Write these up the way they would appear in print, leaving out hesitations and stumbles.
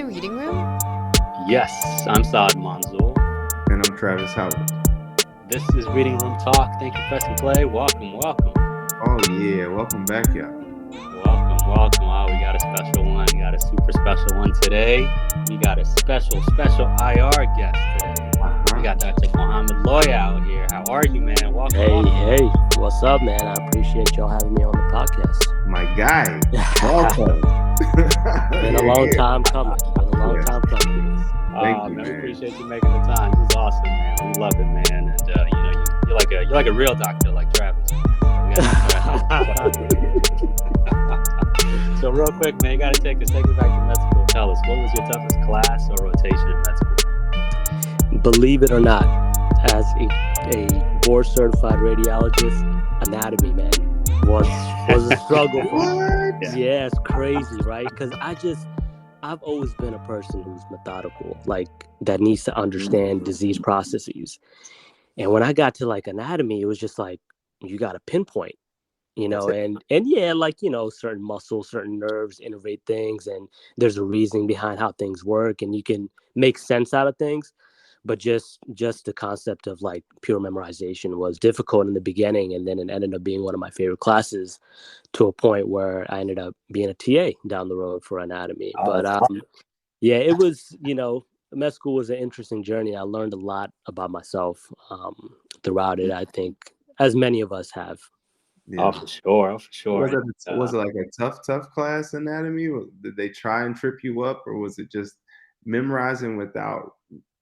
reading room? Yes, I'm Saad Manzul. And I'm Travis Howard. This is Reading Room Talk. Thank you, Press and Play. Welcome. Oh, yeah. Welcome back, y'all. Welcome. Wow, we got a special one. We got a super special one today. We got a special IR guest today. We got Dr. Mohammed Loya out here. How are you, man? Welcome. Hey. What's up, man? I appreciate y'all having me on the podcast. My guy. Welcome. Been a long time coming. Thank you, man. man. We appreciate you making the time. This is awesome, man. We love it, man. And you're like a real doctor, like Travis. So real quick, man, you got to take us back to med school. Tell us, what was your toughest class or rotation in med school? Believe it or not, as a board certified radiologist, anatomy, man, was a struggle for me. Yeah, it's crazy, right? Because I've always been a person who's methodical, like that needs to understand disease processes. And when I got to like anatomy, it was just like, you got to pinpoint, and yeah, like, certain muscles, certain nerves innervate things, and there's a reasoning behind how things work, and you can make sense out of things. But just the concept of like pure memorization was difficult in the beginning, and then it ended up being one of my favorite classes to a point where I ended up being a TA down the road for anatomy. Yeah, it was, med school was an interesting journey. I learned a lot about myself throughout it, I think, as many of us have. Yeah. Oh, for sure. Was it like a tough class, anatomy? Did they try and trip you up, or was it just memorizing without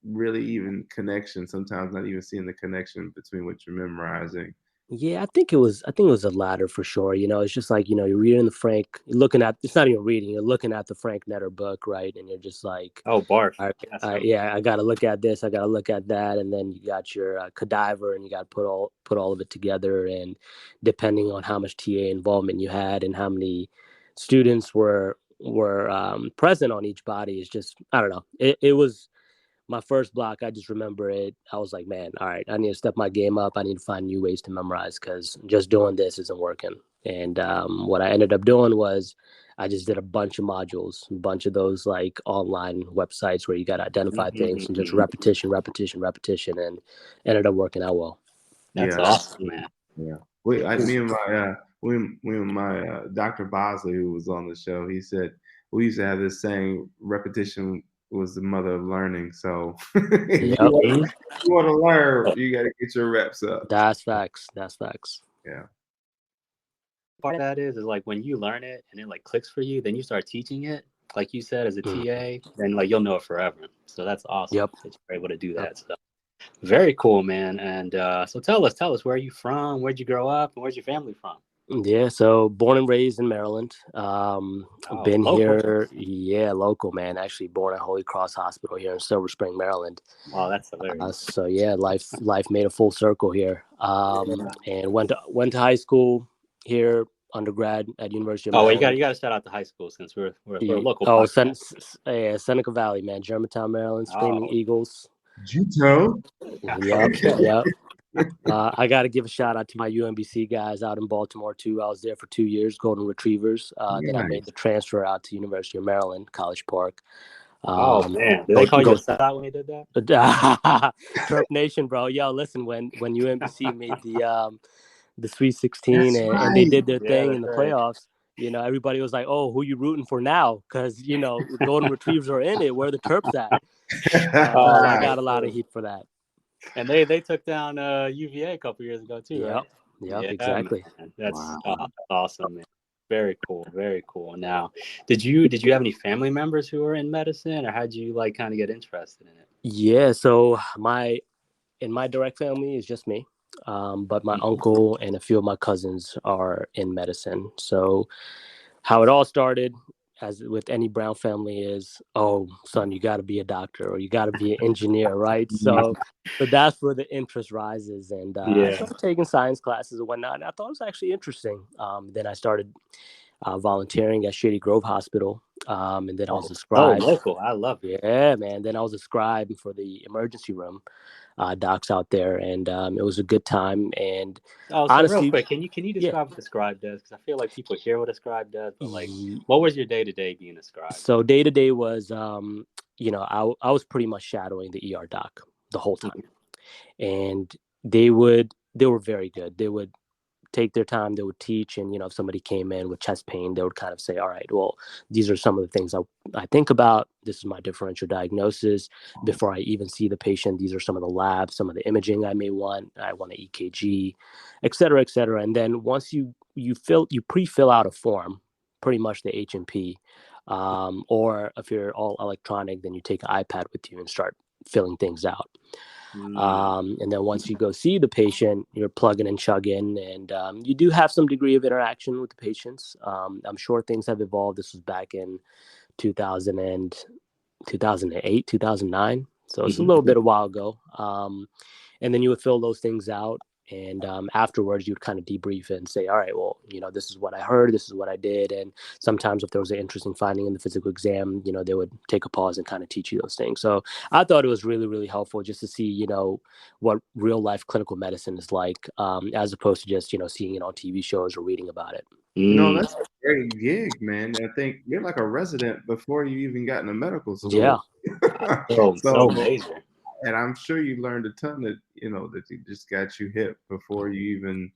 really even connection? Sometimes not even seeing the connection between what you're memorizing. Yeah, I think it was the latter for sure. It's just like, you're reading you're looking at, it's not even reading, you're looking at the Frank Netter book, right? And you're just like, oh, barf. Yeah, I got to look at this, I got to look at that. And then you got your cadaver, and you got to put all of it together. And depending on how much TA involvement you had and how many students were present on each body, is just, I don't know. It was my first block. I just remember it. I was like, man, all right, I need to step my game up. I need to find new ways to memorize, because just doing this isn't working. And what I ended up doing was I just did a bunch of modules, a bunch of those like online websites where you got to identify things, and just repetition, and ended up working out well. That's awesome, man. Yeah. Me and my Dr. Bosley, who was on the show, he said we used to have this saying, repetition was the mother of learning. So if you want to learn, you got to get your reps up. That's facts. Yeah. Part of that is like when you learn it and it like clicks for you, then you start teaching it, like you said, as a TA, then like you'll know it forever. So that's awesome. Yep. That you're able to do that stuff. Very cool, man. And so tell us, where are you from? Where'd you grow up? And where's your family from? Yeah, so born and raised in Maryland. Been local. here, local, man. Actually born at Holy Cross Hospital here in Silver Spring, Maryland. Wow, that's hilarious. So yeah, life made a full circle here. And went to high school here, undergrad at University of Maryland. You got to shout out to high school, since we're local. Oh, Seneca Valley, man. Germantown, Maryland. Screaming Eagles. Juto. Yep. I got to give a shout out to my UMBC guys out in Baltimore too. I was there for 2 years, Golden Retrievers. Then I made the transfer out to University of Maryland, College Park. Man, did they call you a sellout when you did that? Terp Nation, bro. Yo, listen, when UMBC made the Sweet 16 and they did their thing in the playoffs, everybody was like, "Oh, who you rooting for now?" Because Golden Retrievers are in it. Where are the Terps at? I got a lot of heat for that. And they took down UVA a couple years ago too, right? Yep, exactly. Man. That's awesome, man. Very cool. Now, did you have any family members who were in medicine, or how'd you like kind of get interested in it? Yeah, so in my direct family is just me, but my uncle and a few of my cousins are in medicine. So how it all started, as with any Brown family, is, oh, son, you got to be a doctor, or you got to be an engineer, right? So that's where the interest rises. And I started taking science classes and whatnot, and I thought it was actually interesting. Then I started volunteering at Shady Grove Hospital, and then I was a scribe. Oh, local. I love it. Yeah, man. Then I was a scribe for the emergency room. docs out there, and it was a good time. And so honestly, real quick, can you describe what the scribe does? Because I feel like people hear what a scribe does, but like, what was your day-to-day being a scribe? So day-to-day was, I was pretty much shadowing the ER doc the whole time, and they were very good. They would take their time, they would teach, and if somebody came in with chest pain, they would kind of say, all right, well, these are some of the things I think about. This is my differential diagnosis before I even see the patient. These are some of the labs, some of the imaging I want an EKG, et cetera, et cetera. And then once you pre-fill out a form, pretty much the H&P, or if you're all electronic, then you take an iPad with you and start filling things out. And then once you go see the patient, you're plugging and chugging, and you do have some degree of interaction with the patients. I'm sure things have evolved. This was back in 2008, 2009. So it's a little bit a while ago. And then you would fill those things out. And afterwards, you'd kind of debrief it and say, all right, well, this is what I heard. This is what I did. And sometimes if there was an interesting finding in the physical exam, they would take a pause and kind of teach you those things. So I thought it was really, really helpful just to see, what real life clinical medicine is like, as opposed to just, seeing it on TV shows or reading about it. That's a great gig, man. I think you're like a resident before you even got into medical school. Yeah. so amazing. And I'm sure you learned a ton that that you just got you hip before you even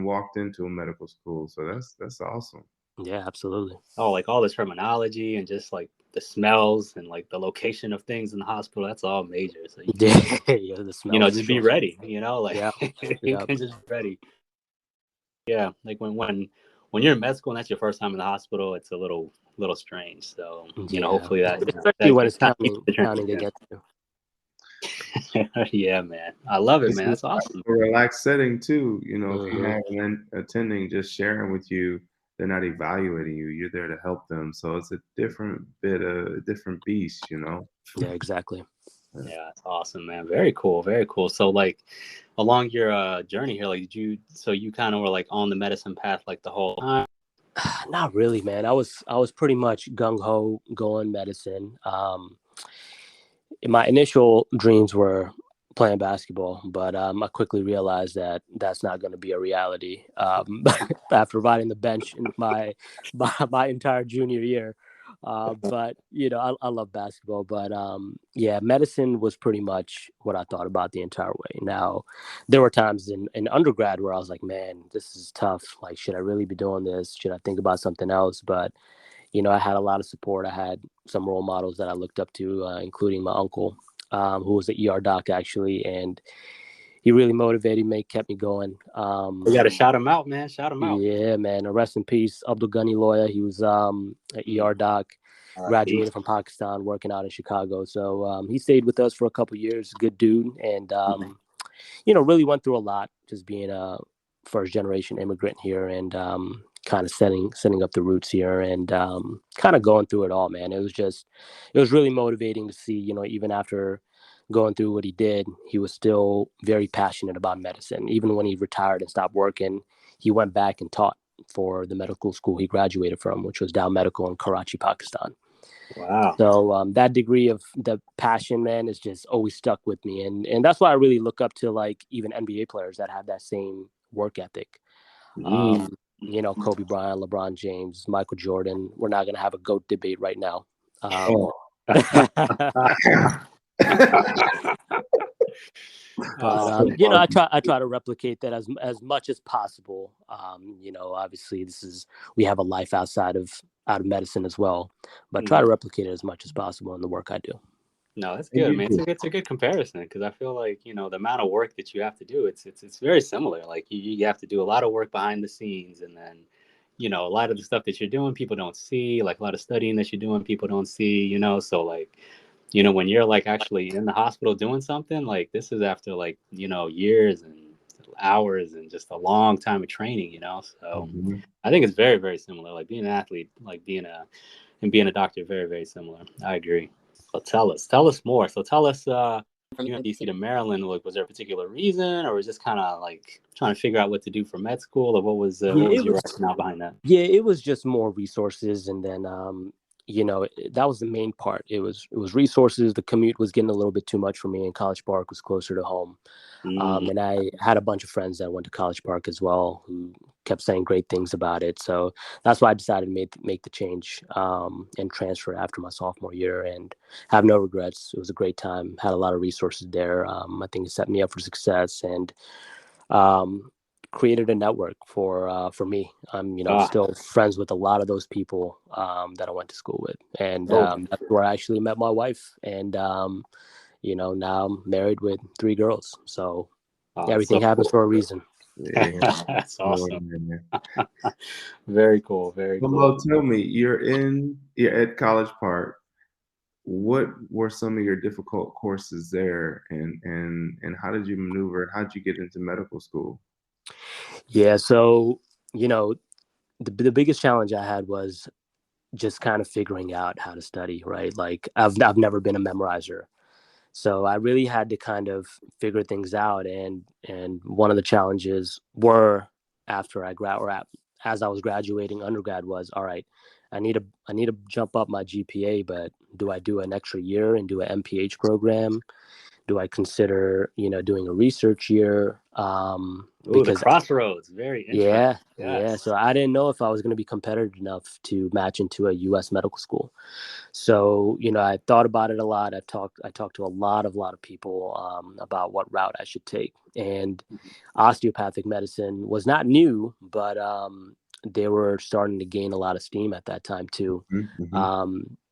walked into a medical school. So that's awesome. Yeah, absolutely. Oh, like all this terminology and just like the smells and like the location of things in the hospital. That's all major. So the smells. Just be ready. You can just be ready. Yeah, like when you're in med school and that's your first time in the hospital, it's a little strange. So hopefully especially when it's counting against you. Yeah, man. I love it, man. That's awesome. A relaxed setting too. If you have an attending just sharing with you, they're not evaluating you. You're there to help them. So it's a different beast, Yeah, exactly. Yeah, that's awesome, man. Very cool. Very cool. So like along your journey here, like you kind of were like on the medicine path like the whole time? Not really, man. I was pretty much gung-ho going medicine. My initial dreams were playing basketball, but I quickly realized that that's not going to be a reality. After riding the bench in my entire junior year, but I love basketball. But medicine was pretty much what I thought about the entire way. Now, there were times in undergrad where I was like, man, this is tough. Like, should I really be doing this? Should I think about something else? But I had a lot of support. I had some role models that I looked up to, including my uncle, who was the ER doc actually, and he really motivated me, kept me going. You got to shout him out, man. Shout him out. Yeah, man. Rest in peace, Mohammed Loya. He was an ER doc, graduated from Pakistan, working out in Chicago. So he stayed with us for a couple of years. Good dude, and really went through a lot, just being a first generation immigrant here, and kind of setting up the roots here, and kind of going through it all, man. It was really motivating to see, even after going through what he did, he was still very passionate about medicine. Even when he retired and stopped working, he went back and taught for the medical school he graduated from, which was Dow Medical in Karachi, Pakistan. Wow. So that degree of the passion, man, is just always stuck with me. And that's why I really look up to like even NBA players that have that same work ethic. Kobe Bryant, LeBron James, Michael Jordan. We're not going to have a GOAT debate right now. But I try to replicate that as much as possible. Obviously we have a life outside of medicine as well, but try to replicate it as much as possible in the work I do. No, that's good, man. It's a good comparison, because I feel like the amount of work that you have to do, it's very similar. Like you have to do a lot of work behind the scenes, and then a lot of the stuff that you're doing people don't see. Like a lot of studying that you're doing people don't see. So like when you're like actually in the hospital doing something, like this is after like years and hours and just a long time of training. So I think it's very, very similar. Like being an athlete, like being a doctor, very, very similar. I agree. So tell us more. So tell us, from DC to Maryland, like, was there a particular reason, or was just kind of like trying to figure out what to do for med school, or what was your rationale behind that? Yeah, it was just more resources, and then that was the main part. It was resources. The commute was getting a little bit too much for me, and College Park was closer to home. And I had a bunch of friends that went to College Park as well who kept saying great things about it. So that's why I decided to make the change and transfer after my sophomore year, and have no regrets. It was a great time. Had a lot of resources there. I think it set me up for success, and created a network for me. I'm still friends with a lot of those people that I went to school with, and that's where I actually met my wife, and now I'm married with 3 girls. So everything happens for a reason. Yeah. That's awesome. Very cool. Very cool. Well, tell me, you're at College Park. What were some of your difficult courses there, and how did you maneuver, and how did you get into medical school? Yeah, so the biggest challenge I had was just kind of figuring out how to study, right? Like I've never been a memorizer. So I really had to kind of figure things out, and one of the challenges were as I was graduating undergrad was, all right, I need to jump up my GPA, but do I do an extra year and do an MPH program? Do I consider doing a research year? Because the crossroads, very interesting. Yeah. So I didn't know if I was going to be competitive enough to match into a U.S. medical school. So I thought about it a lot. I talked to a lot of people about what route I should take. And osteopathic medicine was not new, but they were starting to gain a lot of steam at that time too.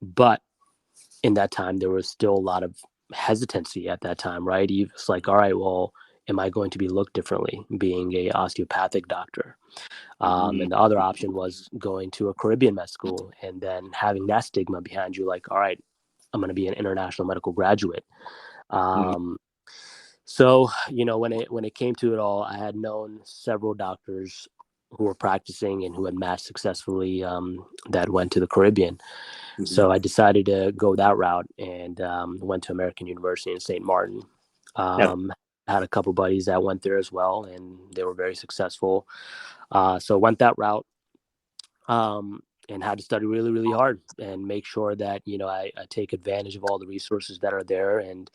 But in that time, there was still a lot of hesitancy at that time, right? It's like, all right, well, am I going to be looked differently being a osteopathic doctor? And the other option was going to a Caribbean med school and then having that stigma behind you, like, all right, I'm going to be an international medical graduate. So, when it came to it all, I had known several doctors who were practicing and who had matched successfully that went to the Caribbean. So I decided to go that route and went to American University in St. Martin. Had a couple buddies that went there as well, and they were very successful. So went that route and had to study really, really hard and make sure that, I take advantage of all the resources that are there, and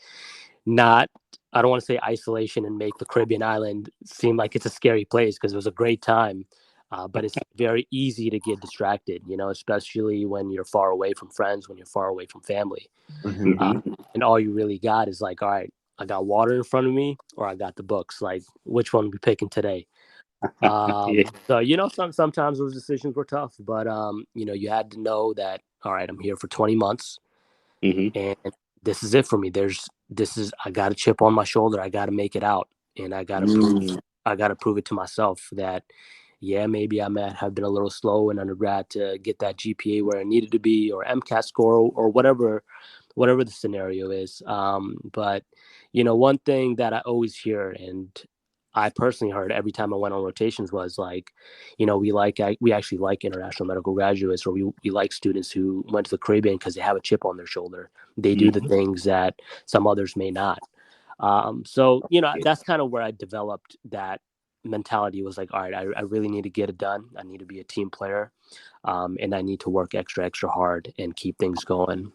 I don't want to say isolation and make the Caribbean island seem like it's a scary place, because it was a great time. But it's very easy to get distracted, especially when you're far away from friends, when you're far away from family. And all you really got is like, all right, I got water in front of me, or I got the books. Like, which one are we picking today? So, sometimes those decisions were tough, but, you had to know that, all right, I'm here for 20 months and this is it for me. I got a chip on my shoulder. I got to make it out, and I got to prove it to myself that, yeah, maybe I might have been a little slow in undergrad to get that GPA where I needed to be, or MCAT score, or whatever the scenario is. But, one thing that I always hear, and I personally heard every time I went on rotations, was like, we actually like international medical graduates, or we like students who went to the Caribbean because they have a chip on their shoulder. They do the things that some others may not. So, that's kind of where I developed that mentality. Was like, all right, I really need to get it done. I need to be a team player, and I need to work extra hard and keep things going.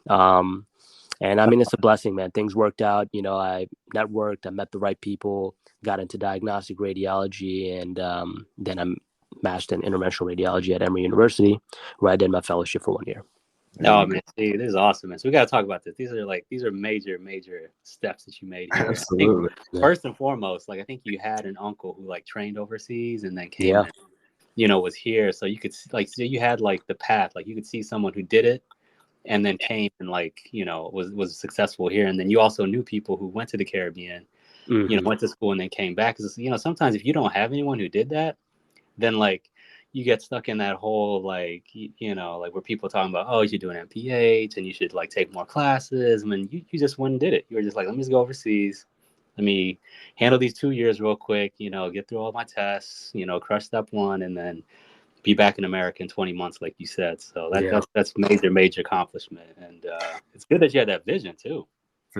And I mean, it's a blessing, man. Things worked out. I networked, I met the right people, got into diagnostic radiology, and then I matched in interventional radiology at Emory University, where I did my fellowship for 1 year. Oh man, see, this is awesome, man. So we got to talk about this. These are major steps that you made here. Absolutely. First and foremost, I think you had an uncle who trained overseas and then came and, was here. So you could so you had the path, you could see someone who did it and then came and was successful here. And then you also knew people who went to the Caribbean, went to school and then came back. Because, sometimes if you don't have anyone who did that, then you get stuck in that whole, where people talking about, oh, you should do an MPH and you should take more classes. I mean, you just went and did it. You were just like, let me just go overseas. Let me handle these 2 years real quick, get through all my tests, crush step 1, and then be back in America in 20 months, like you said. So that's major accomplishment. And it's good that you had that vision too.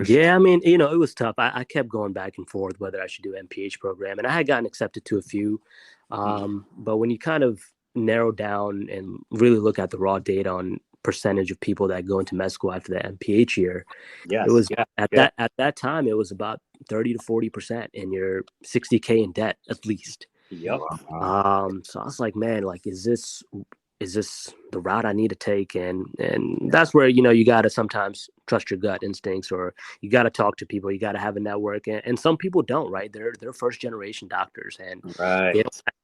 Yeah, I mean, it was tough. I kept going back and forth whether I should do an MPH program, and I had gotten accepted to a few. But when you kind of narrow down and really look at the raw data on percentage of people that go into med school after the MPH year. Yes. It was at that time, it was about 30 to 40%, and you're $60K in debt at least. Yep. So I was like, man, like, is this the route I need to take? And that's where, you got to sometimes trust your gut instincts, or you got to talk to people. You got to have a network. And some people don't, right? They're first generation doctors, and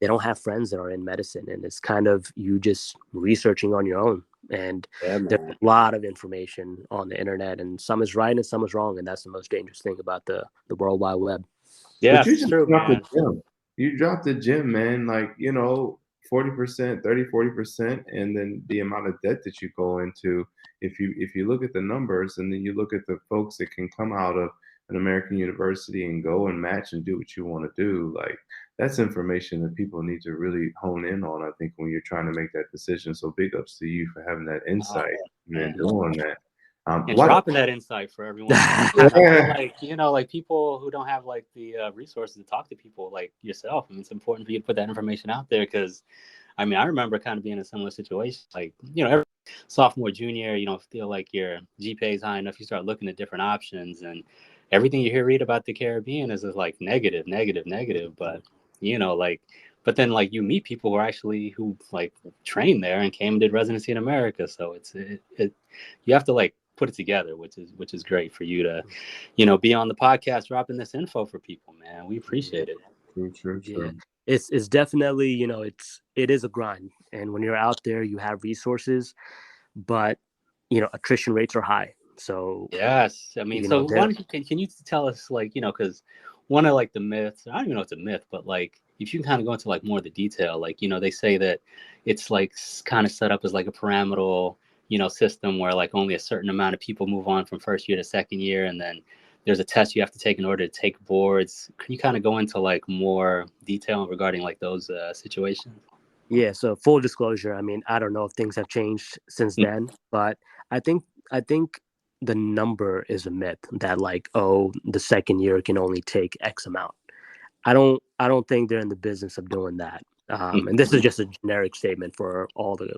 they don't have friends that are in medicine. And it's kind of you just researching on your own. And there's a lot of information on the internet, and some is right and some is wrong. And that's the most dangerous thing about the World Wide Web. Yeah, it's true, man. You dropped the gym, man. Like, 40%, 30-40%, and then the amount of debt that you go into. If you look at the numbers, and then you look at the folks that can come out of an American university and go and match and do what you want to do, like, that's information that people need to really hone in on, I think, when you're trying to make that decision. So big ups to you for having that insight and doing that. And dropping that insight for everyone. Like people who don't have like the resources to talk to people like yourself. I mean, it's important for you to put that information out there, because I mean, I remember kind of being in a similar situation. Like, every sophomore, junior, feel like your GPA is high enough, you start looking at different options, and everything you read about the Caribbean is like negative. But but then like you meet people who like trained there and came and did residency in America. So you have to like put it together, which is great for you to, be on the podcast dropping this info for people, man. We appreciate it. True. Yeah. It's definitely, it is a grind. And when you're out there, you have resources, but, attrition rates are high. So yes, I mean, so can you tell us, like, because one of like the myths, I don't even know if it's a myth, but like if you can kind of go into like more of the detail, like, they say that it's like kind of set up as like a pyramidal, system where like only a certain amount of people move on from first year to second year, and then there's a test you have to take in order to take boards. Can you kind of go into like more detail regarding like those situations? Yeah. So full disclosure, I mean, I don't know if things have changed since then, but I think the number is a myth that like, oh, the second year can only take X amount. I don't think they're in the business of doing that. And this is just a generic statement for all the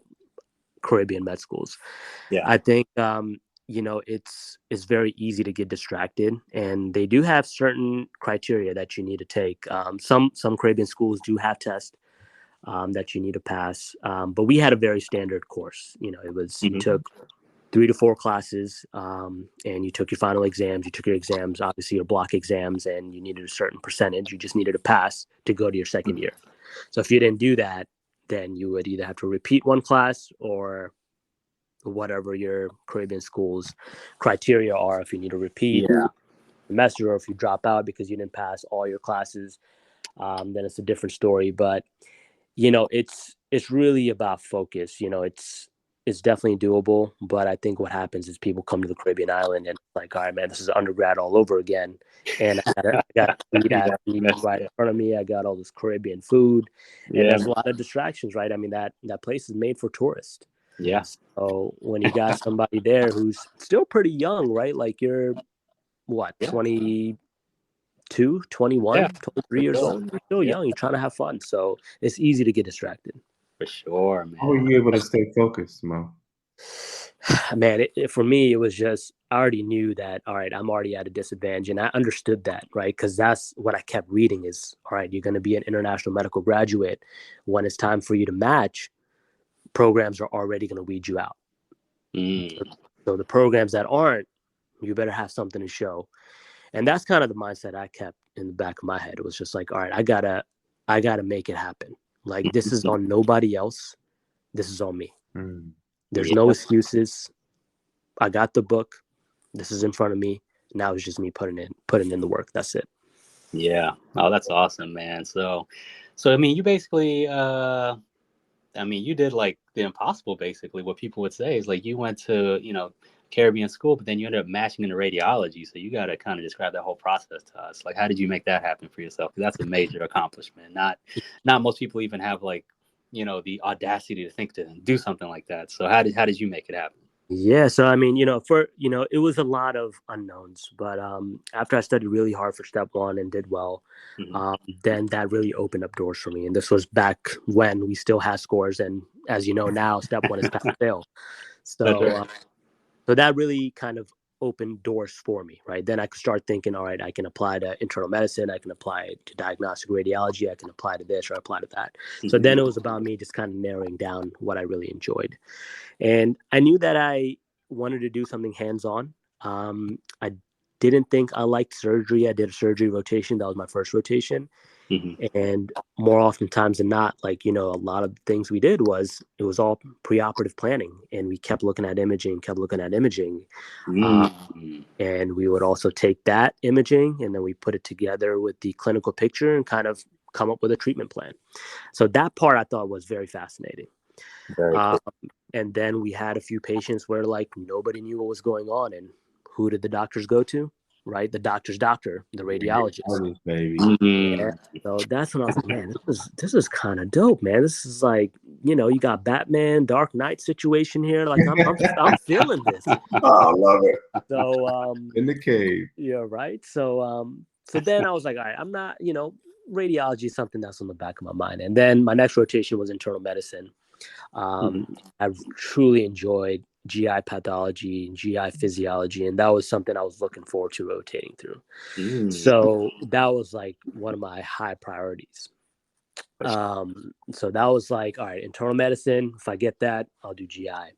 Caribbean med schools. Yeah. I think, it's very easy to get distracted, and they do have certain criteria that you need to take. Some Caribbean schools do have tests that you need to pass. But we had a very standard course. It was, you took 3 to 4 classes, and you took your final exams. You took your exams, obviously your block exams, and you needed a certain percentage. You just needed to pass to go to your second year. So if you didn't do that, then you would either have to repeat one class or whatever your Caribbean school's criteria are. If you need to repeat a semester, or if you drop out because you didn't pass all your classes, then it's a different story. But, it's really about focus. It's definitely doable, but I think what happens is people come to the Caribbean island and like, all right, man, this is undergrad all over again. And I got food right in front of me. I got all this Caribbean food, and there's a lot of distractions, right? I mean, that place is made for tourists. Yeah. So when you got somebody there who's still pretty young, right? Like you're what, 22, 21, 23 years old. You're still young. You're trying to have fun. So it's easy to get distracted. For sure, man. How were you able to stay focused, Mo? Man, for me, it was just, I already knew that, all right, I'm already at a disadvantage. And I understood that, right? Because that's what I kept reading is, all right, you're going to be an international medical graduate. When it's time for you to match, programs are already going to weed you out. So the programs that aren't, you better have something to show. And that's kind of the mindset I kept in the back of my head. It was just like, all right, I gotta make it happen. Like, this is on nobody else. This is on me. There's no excuses. I got the book. This is in front of me. Now it's just me putting in the work. That's it. Yeah. Oh, that's awesome, man. So I mean, you basically, you did like the impossible, basically. What people would say is like, you went to, Caribbean school, but then you ended up matching into radiology. So you got to kind of describe that whole process to us. Like, how did you make that happen for yourself? Because that's a major accomplishment. Not most people even have like, the audacity to think to do something like that. So how did you make it happen? Yeah. So, I mean, it was a lot of unknowns, but after I studied really hard for step one and did well, then that really opened up doors for me. And this was back when we still had scores. And as you know, now step one is pass fail. So, so that really kind of opened doors for me, right? Then I could start thinking, all right, I can apply to internal medicine, I can apply to diagnostic radiology, I can apply to this or apply to that. So then it was about me just kind of narrowing down what I really enjoyed. And I knew that I wanted to do something hands-on. I didn't think I liked surgery. I did a surgery rotation. That was my first rotation. And more oftentimes than not, like, you know, a lot of things we did was, it was all preoperative planning, and we kept looking at imaging. And we would also take that imaging and then we put it together with the clinical picture and kind of come up with a treatment plan. So that part I thought was very fascinating. Very cool. And then we had a few patients where like nobody knew what was going on, and who did the doctors go to? Right, the doctor's doctor, the radiologist. Baby. Yeah. So that's when I was like, man, this is kind of dope, man. This is like, you know, you got Batman, Dark Knight situation here. Like I'm feeling this. Oh, I love it. So in the cave. Yeah, right. So then I was like, all right, I'm not, you know, radiology is something that's on the back of my mind. And then my next rotation was internal medicine. I truly enjoyed GI pathology and GI physiology, and that was something I was looking forward to rotating through. So that was like one of my high priorities. So that was like, all right, internal medicine, if I get that, I'll do GI.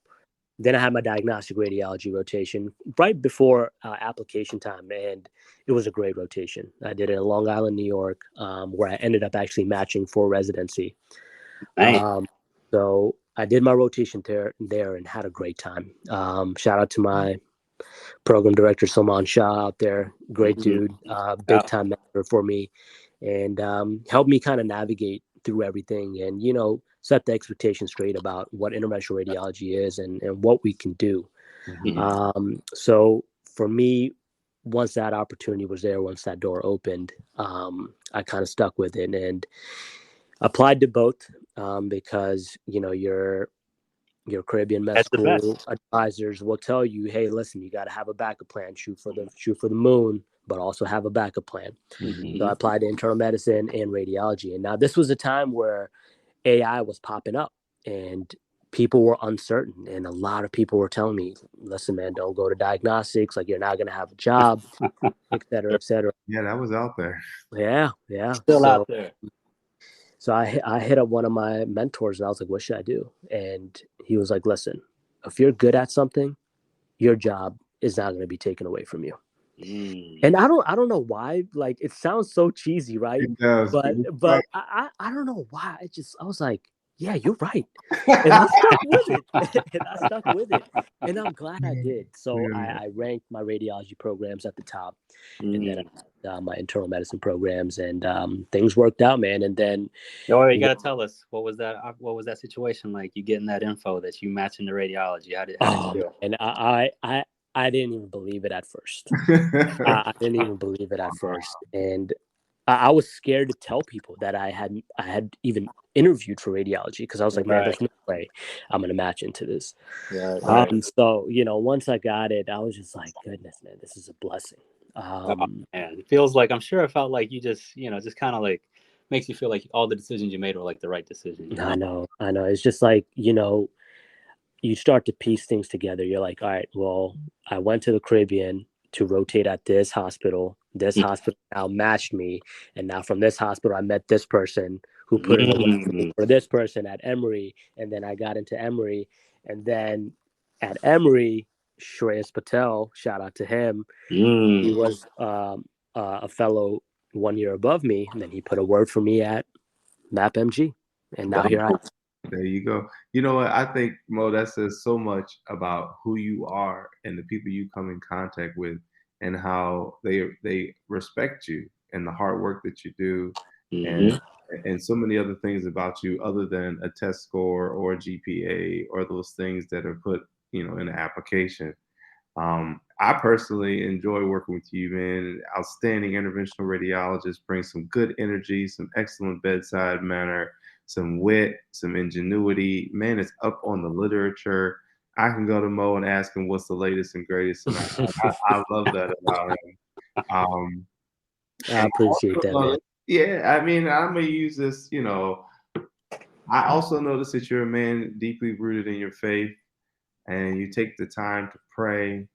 Then I had my diagnostic radiology rotation right before application time, and it was a great rotation. I did it in Long Island, New York, where I ended up actually matching for residency. So I did my rotation there and had a great time. Shout out to my program director, Salman Shah, out there. Great dude, big time mentor for me, and helped me kind of navigate through everything and, you know, set the expectations straight about what interventional radiology is and what we can do. So for me, once that opportunity was there, once that door opened, I kind of stuck with it and applied to both because, you know, your Caribbean med school advisors will tell you, hey, listen, you got to have a backup plan, shoot for the moon, but also have a backup plan. So I applied to internal medicine and radiology. And now this was a time where AI was popping up and people were uncertain. And a lot of people were telling me, listen, man, don't go to diagnostics. Like, you're not going to have a job, et cetera, et cetera. Yeah, that was out there. Yeah. Still out there. So I hit up one of my mentors and I was like, what should I do? And he was like, listen, if you're good at something, your job is not going to be taken away from you. And I don't know why, like, it sounds so cheesy, right? It does. But I don't know why. I was like, yeah, you're right. And I stuck with it. And I'm glad I did. So I ranked my radiology programs at the top. And then I had my internal medicine programs, and things worked out, man. And then you gotta tell us, what was that situation like? You getting that info that you matching the radiology? How did you feel? And I didn't even believe it at first. I didn't even believe it at first. And I was scared to tell people that I had even interviewed for radiology, because I was like, man, there's no way I'm going to match into this. So, you know, once I got it, I was just like, goodness, man, this is a blessing. Man, it feels like, I'm sure it felt like you just, you know, just kind of like makes you feel like all the decisions you made were like the right decision. You know? I know. It's just like, you know, you start to piece things together. You're like, all right, well, I went to the Caribbean to rotate at this hospital. This hospital now matched me. And now from this hospital, I met this person who put in a work for this person at Emory. And then I got into Emory. And then at Emory, Shreyas Patel, shout out to him. He was a fellow 1 year above me. And then he put a word for me at MAPMG. And now here I am. There you go. You know what? I think, Mo, that says so much about who you are and the people you come in contact with, and how they respect you and the hard work that you do, and so many other things about you other than a test score or a GPA or those things that are put, you know, in an application. I personally enjoy working with you, man. Outstanding interventional radiologist, brings some good energy, some excellent bedside manner, some wit, some ingenuity. Man, it's up on the literature. I can go to Mo and ask him what's the latest and greatest. And I love that about him. I appreciate that, man. Yeah, I mean, I'm going to use this, you know. I also notice that you're a man deeply rooted in your faith. and you take the time to pray.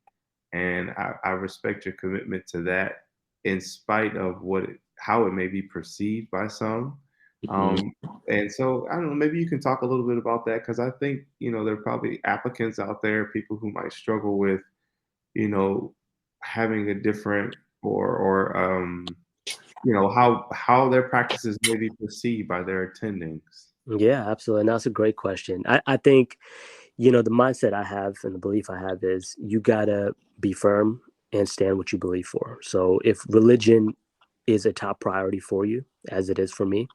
And I respect your commitment to that, in spite of how it may be perceived by some. And so I don't know, maybe you can talk a little bit about that, because I think, there are probably applicants out there, people who might struggle with, having a different how their practices may be perceived by their attendings. Yeah, absolutely. And that's a great question. I think, the mindset I have and the belief I have is you gotta be firm and stand what you believe for. So if religion is a top priority for you, as it is for me,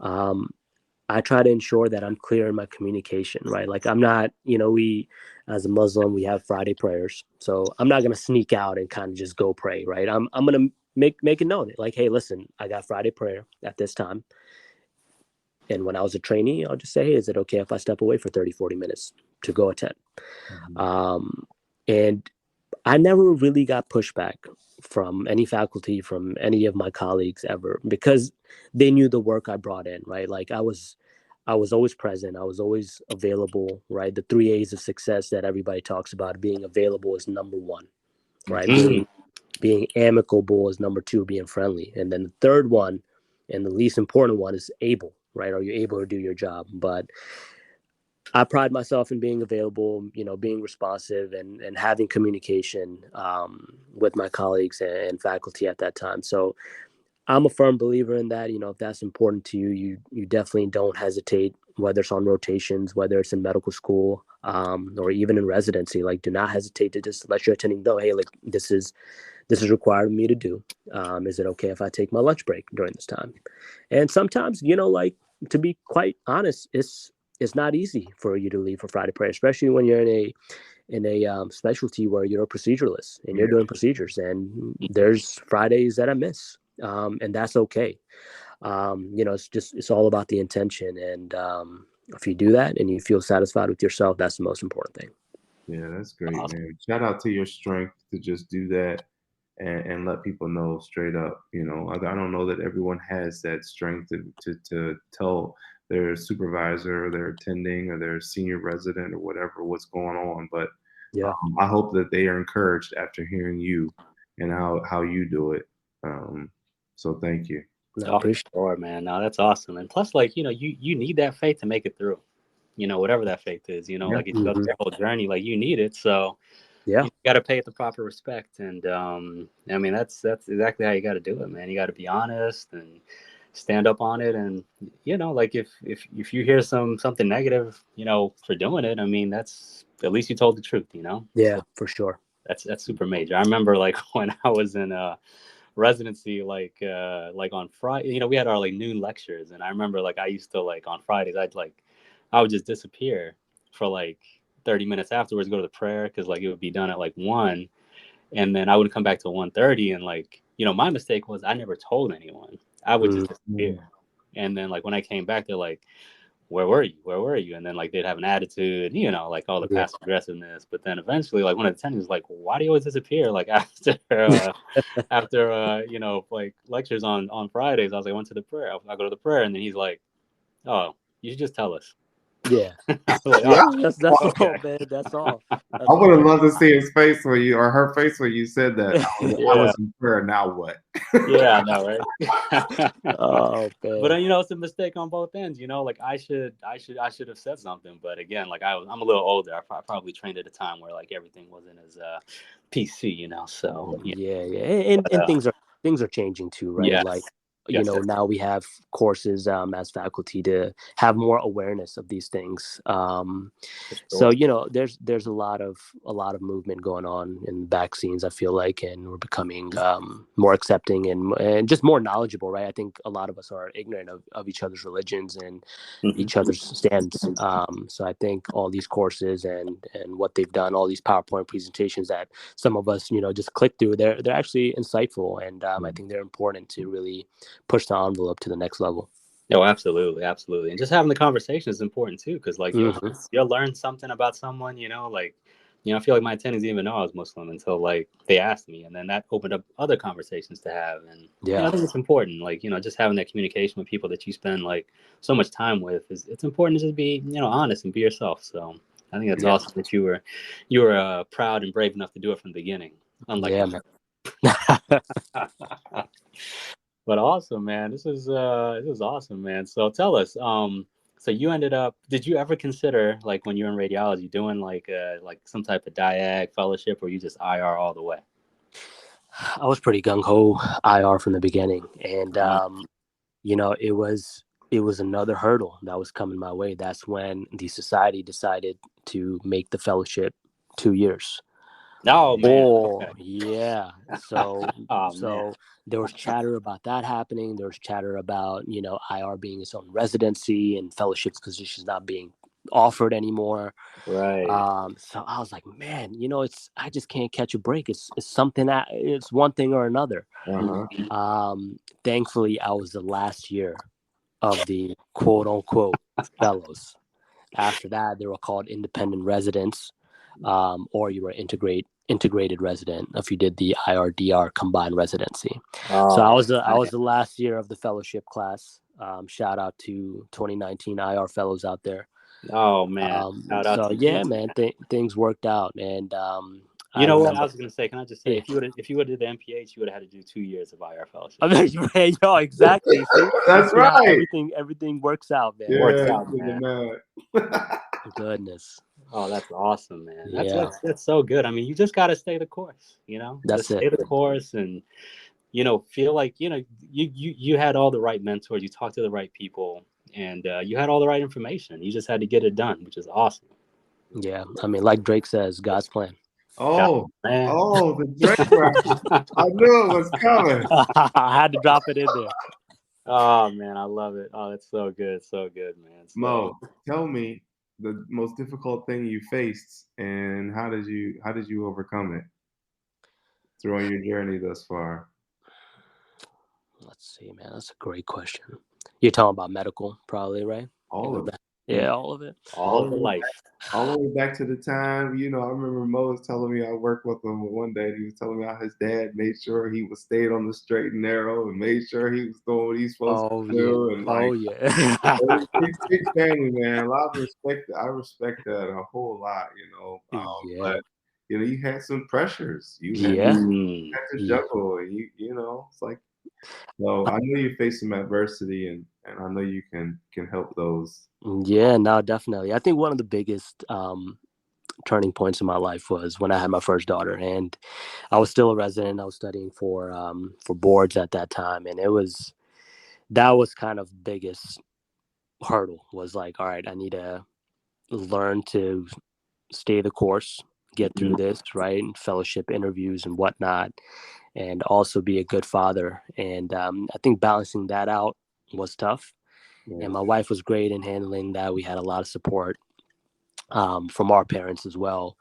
I try to ensure that I'm clear in my communication, right? Like I'm not, we as a Muslim, we have Friday prayers. So I'm not going to sneak out and kind of just go pray, right? I'm going to make it known, like, hey, listen, I got Friday prayer at this time. And when I was a trainee, I'll just say, hey, is it okay if I step away for 30, 40 minutes to go attend? And I never really got pushback from any faculty, from any of my colleagues ever, because they knew the work I brought in, right? Like I was always present. I was always available, right? The 3 A's of success that everybody talks about, being available is number one, right? Being amicable is number two, being friendly. And then the third one, and the least important one, is able, right? Are you able to do your job? But I pride myself in being available, being responsive and having communication with my colleagues and faculty at that time. So I'm a firm believer in that. If that's important to you, you definitely don't hesitate, whether it's on rotations, whether it's in medical school, or even in residency. Like, do not hesitate to just let your attending know, hey, like this is required of me to do. Is it okay if I take my lunch break during this time? And sometimes, like, to be quite honest, it's not easy for you to leave for Friday prayer, especially when you're in a specialty where you're a proceduralist and you're doing procedures, and there's Fridays that I miss. And that's okay. It's all about the intention. And if you do that and you feel satisfied with yourself, that's the most important thing. Yeah, that's great, man. Shout out to your strength to just do that and let people know straight up. I don't know that everyone has that strength to tell their supervisor or their attending or their senior resident or whatever what's going on. But I hope that they are encouraged after hearing you and how you do it. So thank you. Oh, for sure, man. No, that's awesome. And plus, like, you need that faith to make it through, whatever that faith is, like if you go through your whole journey, like you need it. So you got to pay it the proper respect. And I mean, that's exactly how you got to do it, man. You got to be honest and stand up on it. And, like if you hear something negative, for doing it, I mean, that's at least you told the truth, Yeah, so for sure. That's super major. I remember like when I was in residency, like on Friday, we had our like noon lectures, and I remember like I used to, like, on Fridays I would just disappear for like 30 minutes afterwards, go to the prayer, because like it would be done at like 1, and then I would come back to 1:30, and like my mistake was I never told anyone. I would just disappear, and then like when I came back, they're like, where were you? And then like they'd have an attitude, like all the passive aggressiveness. But then eventually, like one of the attendings was like, why do you always disappear? Like after like lectures on Fridays, I was like, I went to the prayer. I go to the prayer, and then he's like, oh, you should just tell us. Yeah. Like, that's all, man. That's all. I would have loved to see his face when you, or her face when you said that. I was in prayer. Now what? Yeah, I know, right? Oh, man. But it's a mistake on both ends. Like I should have said something. But again, like I'm a little older. I probably trained at a time where like everything wasn't as PC. So yeah. And things are changing too, right? Yes. Like now we have courses as faculty to have more awareness of these things. So there's a lot of movement going on in vaccines, I feel like, and we're becoming more accepting and just more knowledgeable, right? I think a lot of us are ignorant of each other's religions and each other's stands. So I think all these courses and what they've done, all these PowerPoint presentations that some of us just click through, they're actually insightful, and I think they're important to really push the envelope to the next level. Oh, absolutely. And just having the conversation is important too, because like you'll learn something about someone, like I feel like my attendings didn't even know I was Muslim until like they asked me, and then that opened up other conversations to have. And I think it's important, like just having that communication with people that you spend like so much time with it's important to just be honest and be yourself. So I think that's awesome that you were proud and brave enough to do it from the beginning. Unlike man. But awesome, man. This is awesome, man. So tell us, so you did you ever consider, like, when you're in radiology, doing like some type of diag fellowship, or you just IR all the way? I was pretty gung-ho IR from the beginning, and it was another hurdle that was coming my way. That's when the society decided to make the fellowship 2 years. Oh man! Okay. Yeah. So man. There was chatter about that happening. There was chatter about IR being its own residency and fellowship positions not being offered anymore. Right. So I was like, man, I just can't catch a break. It's something that it's one thing or another. Thankfully, I was the last year of the quote unquote fellows. After that, they were called independent residents, or you were integrated resident if you did the IRDR combined residency. So I was the last year of the fellowship class. Shout out to 2019 IR fellows out there. Oh man! Man, things worked out, and you know what I was going to say? Can I just say, if you would have did the MPH, you would have had to do 2 years of IR fellowship. Yo, exactly. See? That's right. Everything works out, man. Yeah, works out, man. Goodness. Oh, that's awesome, man. That's so good. I mean, you just got to stay the course. That's stay the course, and feel like you had all the right mentors. You talked to the right people, and you had all the right information. You just had to get it done, which is awesome. Yeah, I mean, like Drake says, God's plan. Oh, man. Oh, the Drake rap. I knew it was coming. I had to drop it in there. Oh man, I love it. Oh, it's so good, man. Mo, tell me the most difficult thing you faced, and how did you overcome it throughout your journey thus far? Let's see, man. That's a great question. You're talking about medical, probably, right? All of it. Yeah, all of it. All of the life. All the way back to the time, I remember Mo was telling me, I worked with him one day, he was telling me how his dad made sure he was stayed on the straight and narrow and made sure he was doing what he's supposed to do. And big family, man. A lot of respect. I respect that a whole lot, But you had some pressures. You had to juggle, and it's like, so I know you face some adversity, and I know you can help those. Yeah, no, definitely. I think one of the biggest turning points in my life was when I had my first daughter, and I was still a resident. I was studying for boards at that time, and that was kind of the biggest hurdle. Was like, all right, I need to learn to stay the course, get through this, right, and fellowship interviews and whatnot, and also be a good father. And I think balancing that out was tough. Yeah. And my wife was great in handling that. We had a lot of support from our parents as well.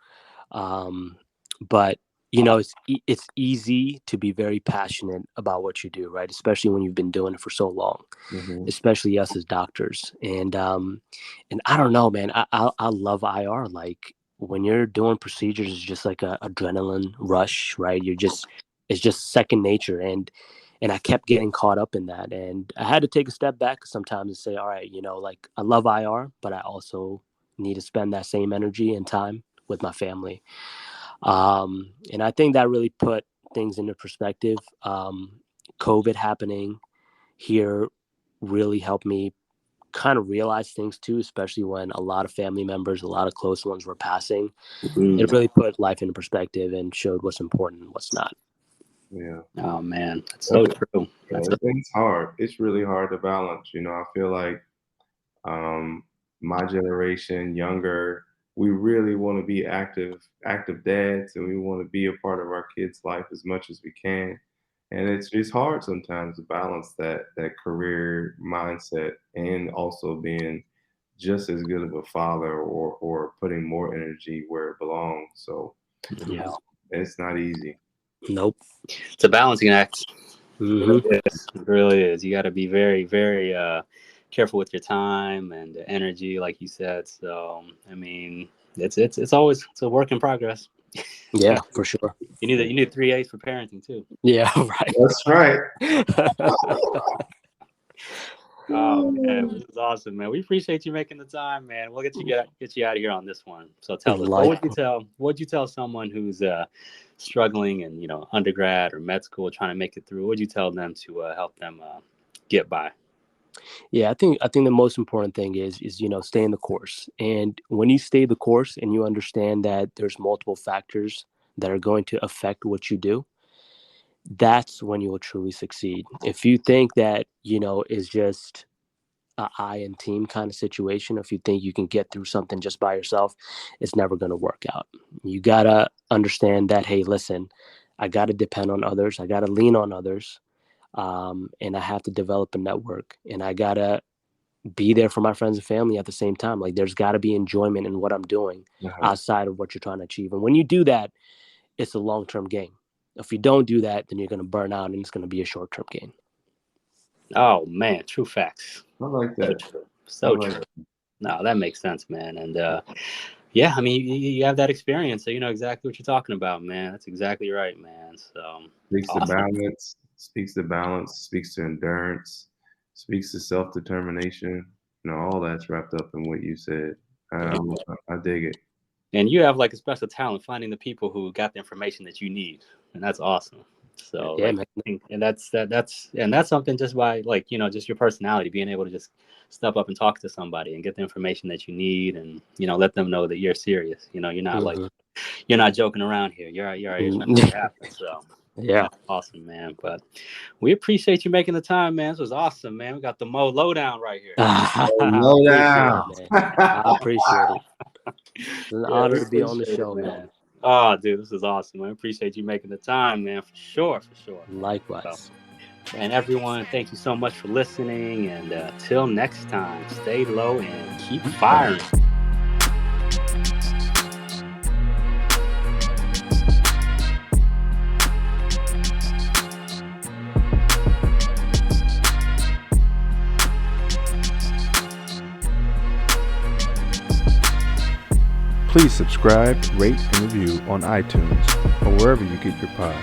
But it's easy to be very passionate about what you do, right? Especially when you've been doing it for so long, especially us as doctors. And I don't know, man, I love IR. Like, when you're doing procedures, it's just like a adrenaline rush, right? It's just second nature. And I kept getting caught up in that. And I had to take a step back sometimes and say, all right, like, I love IR, but I also need to spend that same energy and time with my family. And I think that really put things into perspective. COVID happening here really helped me kind of realize things too, especially when a lot of family members, a lot of close ones were passing. It really put life into perspective and showed what's important and what's not. Yeah. Oh man, that's so true. It's hard. It's really hard to balance. I feel like my generation, younger, we really want to be active dads, and we want to be a part of our kids' life as much as we can. And it's hard sometimes to balance that career mindset and also being just as good of a father or putting more energy where it belongs. So it's not easy. Nope. It's a balancing act. It really is. You got to be very, very careful with your time and the energy, like you said. So, I mean, it's always a work in progress. Yeah, for sure. You need 3 A's for parenting too. Yeah, right. That's right. Oh man, this is awesome, man. We appreciate you making the time, man. We'll get you out of here on this one. So tell us, what would you tell someone who's struggling in, undergrad or med school, trying to make it through? What would you tell them to help them get by? Yeah, I think the most important thing is stay in the course. And when you stay the course and you understand that there's multiple factors that are going to affect what you do, that's when you will truly succeed. If you think that is just a I and team kind of situation, if you think you can get through something just by yourself, it's never going to work out. You gotta understand that, hey, listen, I gotta depend on others, I gotta lean on others, and I have to develop a network, and I gotta be there for my friends and family at the same time. Like, there's got to be enjoyment in what I'm doing outside of what you're trying to achieve. And when you do that, it's a long-term gain. If you don't do that, then you're going to burn out, and it's going to be a short-term gain. Oh man, true facts. I like that. So true. No, that makes sense, man. And yeah, I mean, you have that experience, so you know exactly what you're talking about, man. That's exactly right, man. So speaks to balance, speaks to endurance, speaks to self-determination. All that's wrapped up in what you said. I dig it. And you have like a special talent finding the people who got the information that you need, and that's awesome. So yeah, and that's something just by just your personality, being able to just step up and talk to somebody and get the information that you need, and let them know that you're serious. You're not you're not joking around here. You're trying to make it happen. So yeah, awesome, man. But we appreciate you making the time, man. This was awesome, man. We got the M.O.L.O down right here. I appreciate it. It's an honor to be on the show, man. Oh, dude, this is awesome. I appreciate you making the time, man, for sure. Likewise. So, and everyone, thank you so much for listening. And till next time, stay low and keep firing. Please subscribe, rate, and review on iTunes or wherever you get your pods.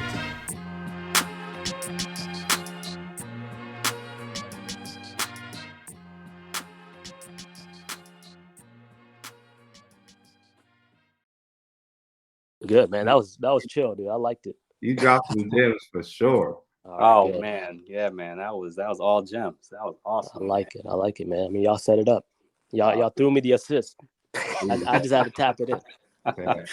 Good, man. That was chill, dude. I liked it. You dropped some gems for sure. Oh man, yeah, man. That was all gems. That was awesome. I like it, man. I mean, y'all set it up. Y'all threw me the assist. I just had to tap it in. Okay.